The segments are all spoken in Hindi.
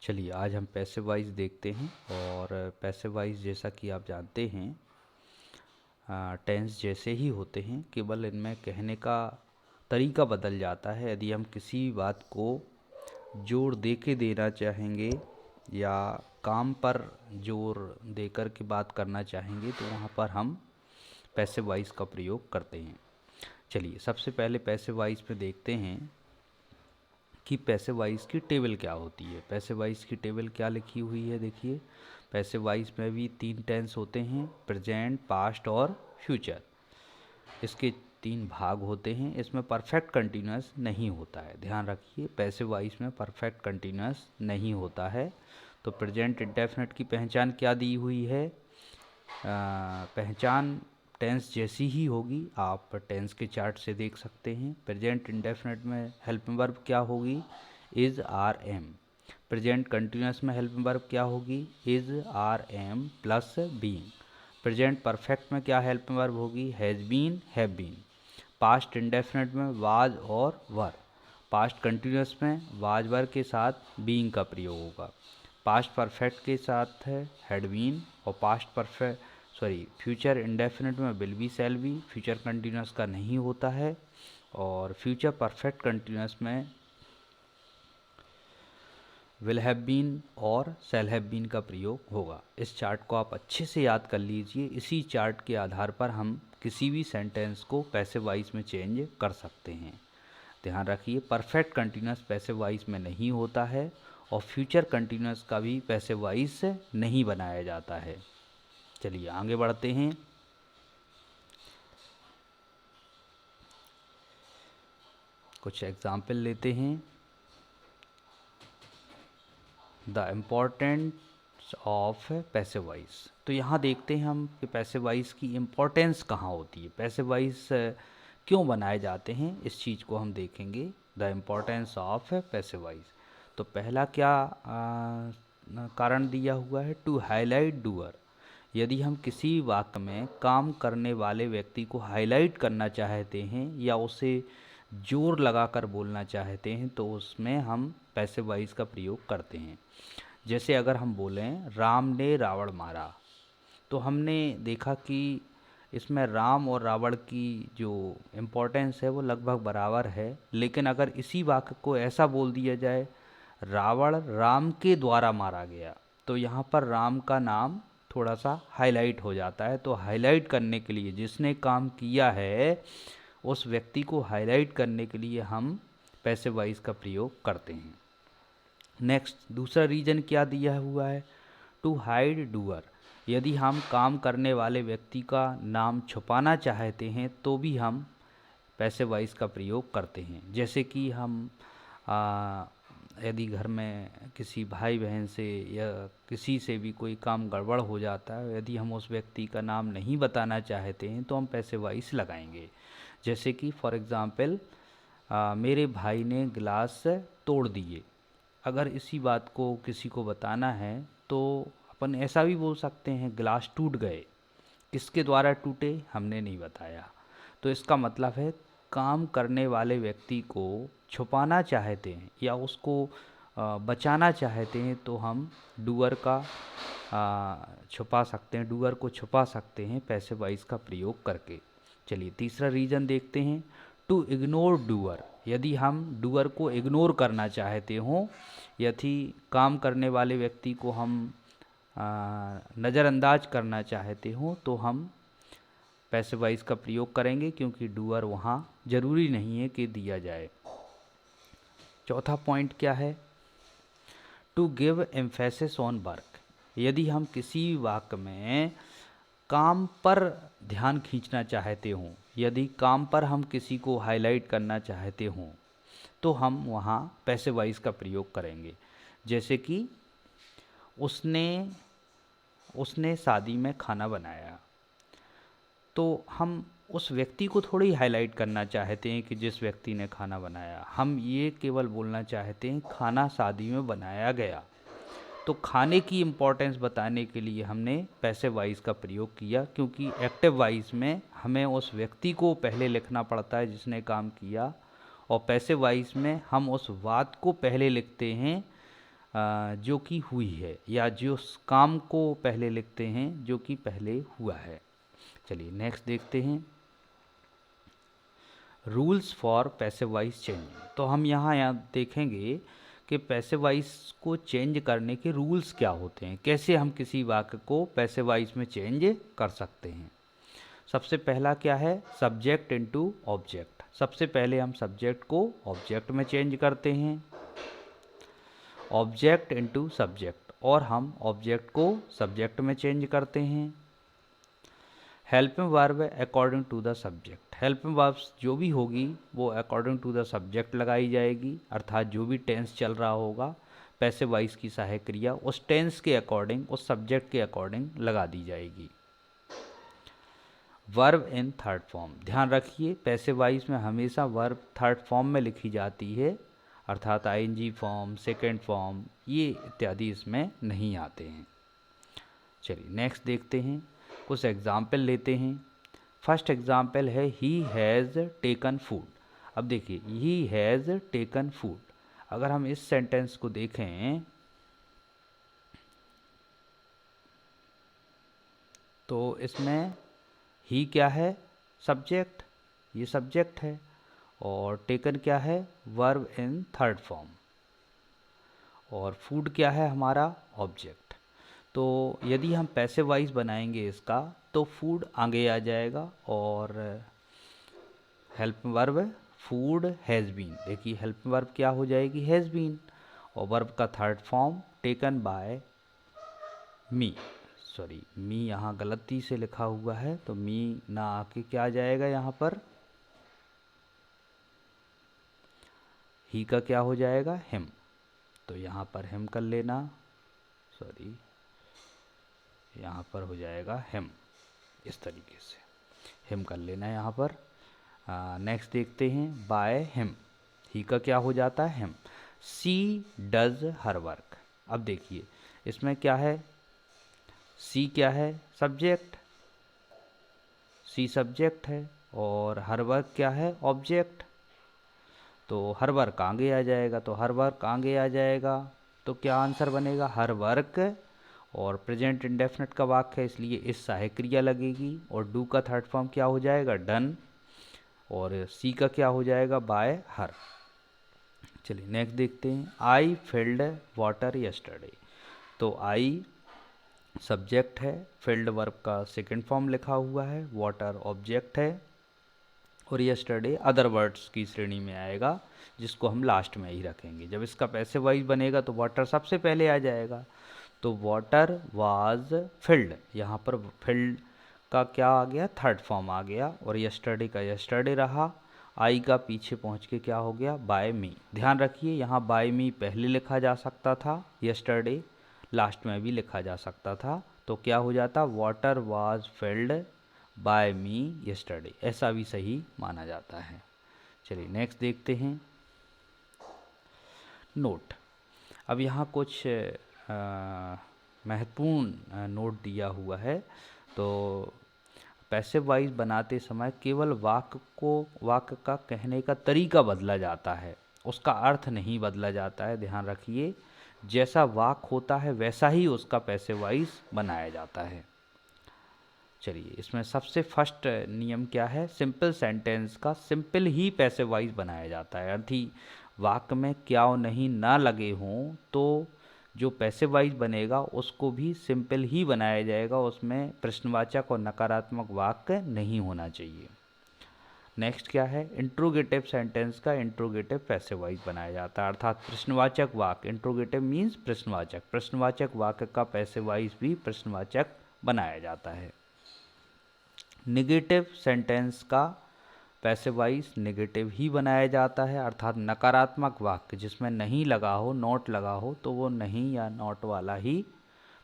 चलिए आज हम पैसिव वॉइस देखते हैं। और पैसिव वॉइस जैसा कि आप जानते हैं टेंस जैसे ही होते हैं, केवल इनमें कहने का तरीका बदल जाता है। यदि हम किसी बात को जोर दे के देना चाहेंगे या काम पर जोर देकर के बात करना चाहेंगे तो वहाँ पर हम पैसिव वॉइस का प्रयोग करते हैं। चलिए सबसे पहले पैसिव वॉइस पे देखते हैं कि पैसिव वॉइस की टेबल क्या होती है। पैसिव वॉइस की टेबल क्या लिखी हुई है, देखिए। पैसिव वॉइस में भी 3 टेंस होते हैं, प्रेजेंट, पास्ट और फ्यूचर। इसके 3 भाग होते हैं। इसमें परफेक्ट कंटिन्यूअस नहीं होता है, ध्यान रखिए। पैसिव वॉइस में परफेक्ट कंटिन्यूअस नहीं होता है। तो प्रेजेंट इंडेफिनिट की पहचान क्या दी हुई है? पहचान टेंस जैसी ही होगी, आप टेंस के चार्ट से देख सकते हैं। प्रेजेंट इंडेफिनिट में हेल्पिंग वर्ब क्या होगी? Is, are, am. Present continuous में हेल्पिंग वर्ब क्या होगी? Is, are, am plus being. Present perfect में क्या हेल्पिंग वर्ब होगी? Has been, have been. Past indefinite में वाज और वर। पास्ट कंटिन्यूअस में वाज वर के साथ बीइंग का प्रयोग होगा। पास्ट परफेक्ट के साथ है हैड बीन। और पास्ट परफेक्ट फ्यूचर इंडेफिनिट में will be, shall be. Future continuous का नहीं होता है। और फ्यूचर परफेक्ट कंटिन्यूअस में विल हैव बीन और शैल हैव बीन का प्रयोग होगा। इस चार्ट को आप अच्छे से याद कर लीजिए। इसी चार्ट के आधार पर हम किसी भी सेंटेंस को पैसिव वॉइस में चेंज कर सकते हैं। ध्यान रखिए, परफेक्ट कंटिन्यूअस पैसिव वॉइस में नहीं होता है और फ्यूचर कंटिन्यूअस का भी पैसिव वॉइस नहीं बनाया जाता है। चलिए आगे बढ़ते हैं। कुछ एग्जाम्पल लेते हैं। The importance of passive voice. तो यहाँ देखते हैं हम कि पैसिव वॉइस की इम्पोर्टेंस कहाँ होती है, पैसिव वॉइस क्यों बनाए जाते हैं, इस चीज़ को हम देखेंगे। The importance of passive voice. तो पहला क्या कारण दिया हुआ है? To highlight doer. यदि हम किसी वाक्य में काम करने वाले व्यक्ति को हाईलाइट करना चाहते हैं या उसे जोर लगाकर बोलना चाहते हैं तो उसमें हम पैसिव वॉइस का प्रयोग करते हैं। जैसे अगर हम बोलें राम ने रावण मारा, तो हमने देखा कि इसमें राम और रावण की जो इम्पोर्टेंस है वो लगभग बराबर है। लेकिन अगर इसी वाक्य को ऐसा बोल दिया जाए रावण राम के द्वारा मारा गया, तो यहाँ पर राम का नाम थोड़ा सा हाईलाइट हो जाता है। तो हाईलाइट करने के लिए, जिसने काम किया है उस व्यक्ति को हाईलाइट करने के लिए हम पैसिव वॉइस का प्रयोग करते हैं। नेक्स्ट, दूसरा रीजन क्या दिया हुआ है? To hide doer. यदि हम काम करने वाले व्यक्ति का नाम छुपाना चाहते हैं तो भी हम पैसिव वॉइस का प्रयोग करते हैं। जैसे कि हम यदि घर में किसी भाई बहन से या किसी से भी कोई काम गड़बड़ हो जाता है, यदि हम उस व्यक्ति का नाम नहीं बताना चाहते हैं तो हम पैसिव वॉइस लगाएंगे। जैसे कि फॉर एग्ज़ाम्पल मेरे भाई ने गिलास तोड़ दिए। अगर इसी बात को किसी को बताना है तो अपन ऐसा भी बोल सकते हैं गिलास टूट गए। किसके द्वारा टूटे, हमने नहीं बताया। तो इसका मतलब है काम करने वाले व्यक्ति को छुपाना चाहते हैं या उसको बचाना चाहते हैं तो हम डूअर का छुपा सकते हैं, डूअर को छुपा सकते हैं पैसिव वॉइस का प्रयोग करके। चलिए तीसरा रीज़न देखते हैं। To ignore doer. यदि हम डूअर को इग्नोर करना चाहते हों, यदि काम करने वाले व्यक्ति को हम नज़रअंदाज करना चाहते हों तो हम पैसिव वॉइस का प्रयोग करेंगे, क्योंकि डूअर वहाँ ज़रूरी नहीं है कि दिया जाए। चौथा पॉइंट क्या है? To give emphasis on work. यदि हम किसी वाक्य में काम पर ध्यान खींचना चाहते हों, यदि काम पर हम किसी को हाईलाइट करना चाहते हों तो हम वहाँ पैसिव वॉइस का प्रयोग करेंगे। जैसे कि उसने शादी में खाना बनाया, तो हम उस व्यक्ति को थोड़ी हाईलाइट करना चाहते हैं कि जिस व्यक्ति ने खाना बनाया। हम ये केवल बोलना चाहते हैं खाना शादी में बनाया गया। तो खाने की इम्पोर्टेंस बताने के लिए हमने पैसिव वॉइस का प्रयोग किया, क्योंकि एक्टिव वॉइस में हमें उस व्यक्ति को पहले लिखना पड़ता है जिसने काम किया, और पैसिव वॉइस में हम उस बात को पहले लिखते हैं जो कि हुई है, या जो काम को पहले लिखते हैं जो कि पहले हुआ है। चलिए नेक्स्ट देखते हैं, rules for passive voice change. तो हम यहाँ देखेंगे कि पैसिव वॉइस को चेंज करने के रूल्स क्या होते हैं, कैसे हम किसी वाक्य को पैसिव वॉइस में चेंज कर सकते हैं। सबसे पहला क्या है, सब्जेक्ट इनटू ऑब्जेक्ट। सबसे पहले हम सब्जेक्ट को ऑब्जेक्ट में चेंज करते हैं, ऑब्जेक्ट इनटू सब्जेक्ट, और हम ऑब्जेक्ट को सब्जेक्ट में चेंज करते हैं। Helping verb according to the subject. Helping verbs जो भी होगी वो अकॉर्डिंग टू द सब्जेक्ट लगाई जाएगी, अर्थात जो भी टेंस चल रहा होगा पैसिव वॉइस की सहायक क्रिया उस टेंस के अकॉर्डिंग, उस सब्जेक्ट के अकॉर्डिंग लगा दी जाएगी। वर्ब इन थर्ड फॉर्म, ध्यान रखिए पैसिव वॉइस में हमेशा वर्ब थर्ड फॉर्म में लिखी जाती है, अर्थात आईएनजी फॉर्म, सेकेंड फॉर्म, ये इत्यादि इसमें नहीं आते हैं। चलिए नेक्स्ट देखते हैं, कुछ एग्जाम्पल लेते हैं। फर्स्ट एग्जाम्पल है ही हैज़ टेकन फूड। अब देखिए ही हैज़ टेकन फूड, अगर हम इस सेंटेंस को देखें तो इसमें ही क्या है, सब्जेक्ट, ये सब्जेक्ट है, और टेकन क्या है, वर्ब इन थर्ड फॉर्म, और फूड क्या है हमारा ऑब्जेक्ट। तो यदि हम पैसिव वॉइस बनाएंगे इसका तो फूड आगे आ जाएगा, और help verb food has been, देखिए हेल्प वर्ब क्या हो जाएगी, हैज़ बीन, और वर्ब का third form taken by me, sorry me यहाँ गलती से लिखा हुआ है, तो मी ना आके क्या आ जाएगा यहाँ पर, ही का क्या हो जाएगा, हिम, तो यहाँ पर हिम कर लेना, सॉरी यहाँ पर हो जाएगा हिम, इस तरीके से हिम कर लेना है यहाँ पर। नेक्स्ट देखते हैं, बाय हिम, ही का क्या हो जाता है, him. She does her work. अब देखिए इसमें क्या है, सी क्या है, सब्जेक्ट, सी सब्जेक्ट है, और हर वर्क क्या है, ऑब्जेक्ट, तो हर वर्क आगे आ जाएगा, तो हर वर्क आगे आ जाएगा, तो क्या आंसर बनेगा, हर वर्क, और प्रेजेंट इंडेफिनिट का वाक्य है इसलिए इस सहायक क्रिया लगेगी, और डू का थर्ड फॉर्म क्या हो जाएगा, डन, और सी का क्या हो जाएगा, बाय हर। चलिए नेक्स्ट देखते हैं, आई फिल्ड वाटर यस्टरडे। तो आई सब्जेक्ट है, फिल्ड वर्ब का सेकंड फॉर्म लिखा हुआ है, वाटर ऑब्जेक्ट है, और यस्टरडे अदर वर्ड्स की श्रेणी में आएगा जिसको हम लास्ट में ही रखेंगे। जब इसका पैसिव वॉइस बनेगा तो वाटर सबसे पहले आ जाएगा, तो वाटर वाज फिल्ड, यहाँ पर फिल्ड का क्या आ गया, थर्ड फॉर्म आ गया, और यस्टरडे का यस्टरडे रहा, आई का पीछे पहुँच के क्या हो गया, बाय मी। ध्यान रखिए यहाँ बाय मी पहले लिखा जा सकता था, यस्टरडे लास्ट में भी लिखा जा सकता था, तो क्या हो जाता, water was filled by me yesterday, ऐसा भी सही माना जाता है। चलिए नेक्स्ट देखते हैं, नोट। अब यहाँ कुछ महत्वपूर्ण नोट दिया हुआ है। तो पैसिव वॉइस बनाते समय केवल वाक्य का कहने का तरीका बदला जाता है, उसका अर्थ नहीं बदला जाता है, ध्यान रखिए। जैसा वाक्य होता है वैसा ही उसका पैसिव वॉइस बनाया जाता है। चलिए इसमें सबसे फर्स्ट नियम क्या है, सिंपल सेंटेंस का सिंपल ही पैसिव वॉइस बनाया जाता है, अर्थी वाक्य में क्या और नहीं ना लगे हों तो जो पैसिव वॉइस बनेगा उसको भी सिंपल ही बनाया जाएगा, उसमें प्रश्नवाचक और नकारात्मक वाक्य नहीं होना चाहिए। नेक्स्ट क्या है, इंट्रोगेटिव सेंटेंस का इंट्रोगेटिव पैसिव वॉइस बनाया जाता है, अर्थात प्रश्नवाचक वाक्य, इंट्रोगेटिव मीन्स प्रश्नवाचक, प्रश्नवाचक वाक्य का पैसिव वॉइस भी प्रश्नवाचक बनाया जाता है। निगेटिव सेंटेंस का पैसिव वॉइस नेगेटिव ही बनाया जाता है, अर्थात नकारात्मक वाक्य जिसमें नहीं लगा हो, नॉट लगा हो, तो वो नहीं या नॉट वाला ही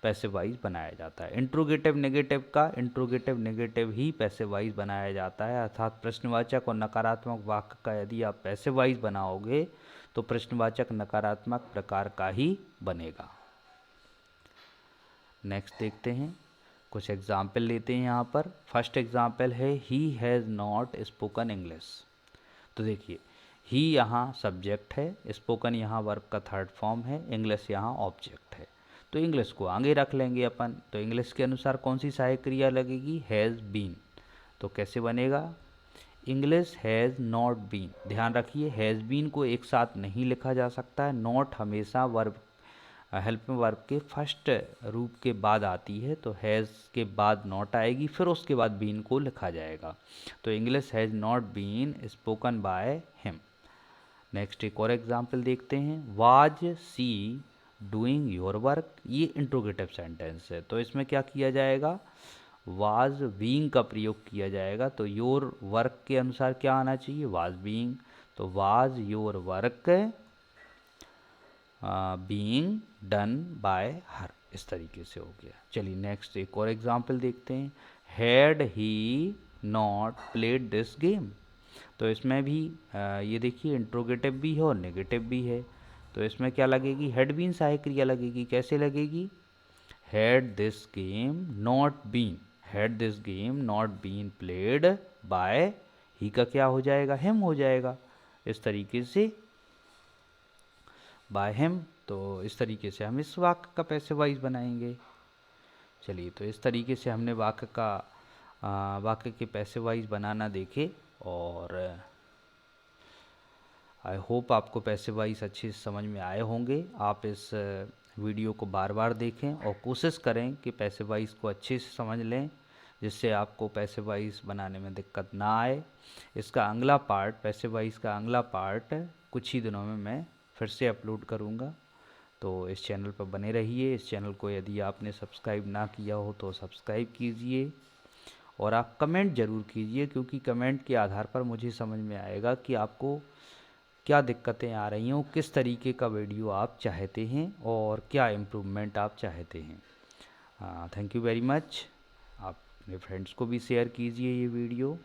पैसिव वॉइस बनाया जाता है। इंट्रोगेटिव नेगेटिव का इंट्रोगेटिव नेगेटिव ही पैसिव वॉइस बनाया जाता है, अर्थात प्रश्नवाचक और नकारात्मक वाक्य का यदि आप पैसिव वॉइस बनाओगे तो प्रश्नवाचक नकारात्मक प्रकार का ही बनेगा। नेक्स्ट देखते हैं, कुछ एग्जाम्पल लेते हैं यहाँ पर। फर्स्ट एग्जाम्पल है he has not spoken English. तो देखिए ही यहाँ सब्जेक्ट है, स्पोकन यहाँ वर्ब का थर्ड फॉर्म है, इंग्लिश यहाँ ऑब्जेक्ट है। तो इंग्लिश को आगे रख लेंगे अपन। तो इंग्लिश के अनुसार कौन सी सहायक क्रिया लगेगी? Has been. तो कैसे बनेगा? English has not been. ध्यान रखिए, हैज़ बीन को एक साथ नहीं लिखा जा सकता है। नॉट हमेशा वर्ब, हेल्पिंग वर्ब के फर्स्ट रूप के बाद आती है। तो हैज़ के बाद नॉट आएगी, फिर उसके बाद बीन को लिखा जाएगा। तो English has not been spoken by him. Next एक और एग्जाम्पल देखते हैं। Was she doing your work. ये इंट्रोगेटिव सेंटेंस है, तो इसमें क्या किया जाएगा? वाज बीइंग का प्रयोग किया जाएगा। तो योर वर्क के अनुसार क्या आना चाहिए? Was being. तो was your work being done by her. इस तरीके से हो गया। चलिए नेक्स्ट एक और एग्जाम्पल देखते हैं। Had he not played this game. तो इसमें भी ये देखिए इंट्रोगेटिव भी है और नेगेटिव भी है। तो इसमें क्या लगेगी? हैड बीन सहायक क्रिया लगेगी। कैसे लगेगी? Had this game not been, had this game not been played by he का क्या हो जाएगा? हिम हो जाएगा। इस तरीके से बाय हिम। तो इस तरीके से हम इस वाक्य का पैसिव वॉइस बनाएंगे। चलिए, तो इस तरीके से हमने वाक्य के पैसिव वॉइस बनाना देखे। और आई होप आपको पैसिव वॉइस अच्छे से समझ में आए होंगे। आप इस वीडियो को बार बार देखें और कोशिश करें कि पैसिव वॉइस को अच्छे से समझ लें, जिससे आपको पैसिव वॉइस बनाने में दिक्कत ना आए। इसका अगला पार्ट, पैसिव वॉइस का अगला पार्ट कुछ ही दिनों में मैं फिर से अपलोड करूँगा। तो इस चैनल पर बने रहिए। इस चैनल को यदि आपने सब्सक्राइब ना किया हो तो सब्सक्राइब कीजिए और आप कमेंट ज़रूर कीजिए, क्योंकि कमेंट के आधार पर मुझे समझ में आएगा कि आपको क्या दिक्कतें आ रही हैं, किस तरीके का वीडियो आप चाहते हैं और क्या इम्प्रूवमेंट आप चाहते हैं। Thank you very much. आप अपने फ्रेंड्स को भी शेयर कीजिए ये वीडियो।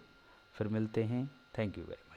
फिर मिलते हैं। Thank you very much.